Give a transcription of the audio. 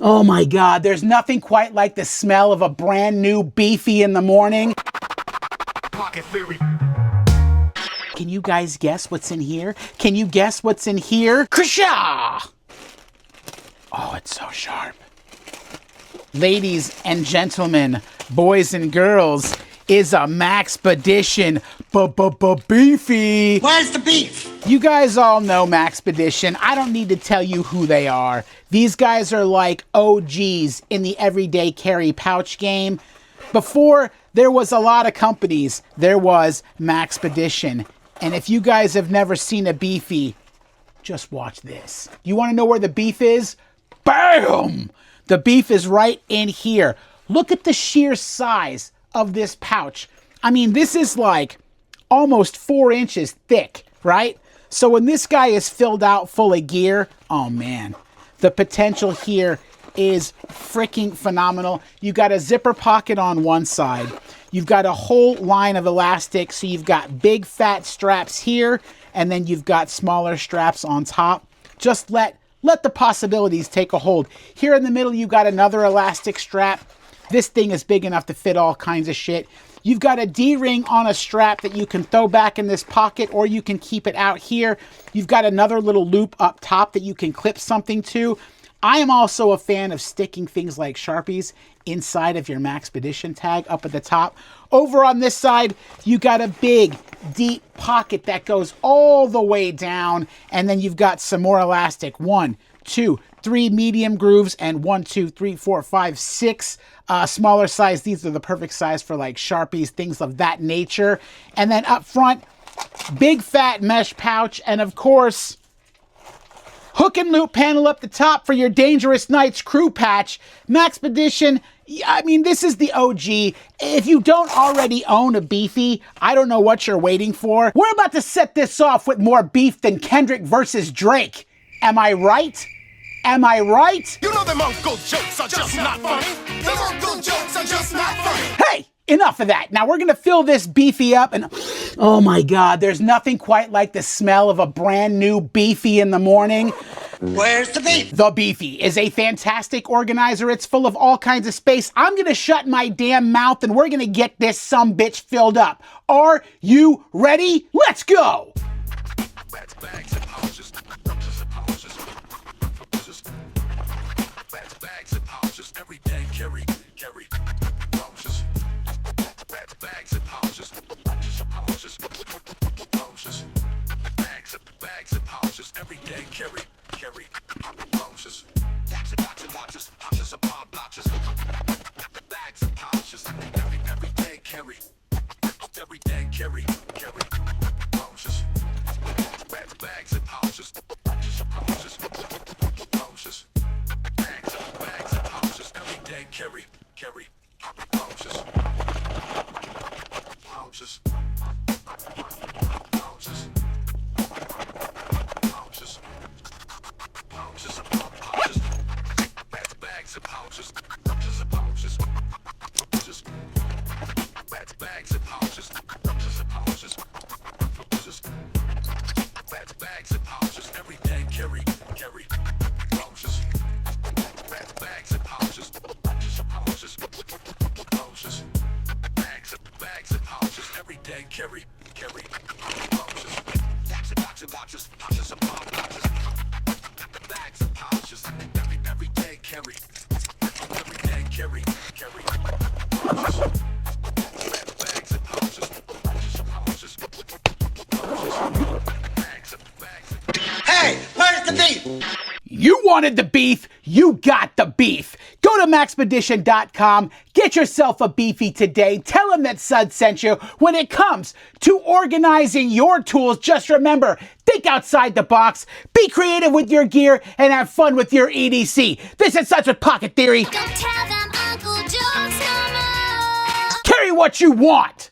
Oh my God, there's nothing quite like the smell of a brand new Beefy in the morning. Pocket theory. Can you guys guess what's in here? Can you guess what's in here? Krisha! Oh, it's so sharp. Ladies and gentlemen, boys and girls, is a Maxpedition Beefy. Where's the beef? You guys all know Maxpedition. I don't need to tell you who they are. These guys are like OGs in the everyday carry pouch game. Before there was a lot of companies, there was Maxpedition. And if you guys have never seen a Beefy, just watch this. You want to know where the beef is? Bam! The beef is right in here. Look at the sheer size of this pouch. I mean, this is like almost 4 inches thick, right? So when this guy is filled out full of gear, oh man, the potential here is freaking phenomenal. You got a zipper pocket on one side. You've got a whole line of elastic. So you've got big fat straps here, and then you've got smaller straps on top. Just let the possibilities take a hold. Here in the middle, you've got another elastic strap. This thing is big enough to fit all kinds of shit. You've got a D-ring on a strap that you can throw back in this pocket, or you can keep it out here. You've got another little loop up top that you can clip something to. I am also a fan of sticking things like Sharpies inside of your Maxpedition tag up at the top. Over on this side, you got a big, deep pocket that goes all the way down, and then you've got some more elastic. 1, 2, 3 medium grooves, and 1, 2, 3, 4, 5, 6 smaller size. These are the perfect size for like Sharpies, things of that nature. And then up front, big fat mesh pouch, and of course, hook and loop panel up the top for your Dangerous Nights crew patch. Maxpedition, I mean, this is the OG. If you don't already own a Beefy, I don't know what you're waiting for. We're about to set this off with more beef than Kendrick versus Drake. Am I right? Am I right? You know them uncle jokes are just not funny. Them uncle jokes are just not funny. Hey, enough of that. Now we're gonna fill this Beefy up, and oh my God, there's nothing quite like the smell of a brand new Beefy in the morning. Where's the beef? The Beefy is a fantastic organizer. It's full of all kinds of space. I'm gonna shut my damn mouth and we're gonna get this sumbitch filled up. Are you ready? Let's go! Hey, where's the beef? You wanted the beef, you got the beef. Go to Maxpedition.com, get yourself a Beefy today. Tell them that Sud sent you. When it comes to organizing your tools, just remember, think outside the box, be creative with your gear, and have fun with your EDC. This is Suds with Pocket Theory. Don't tell them Uncle Jokes no more. Carry what you want.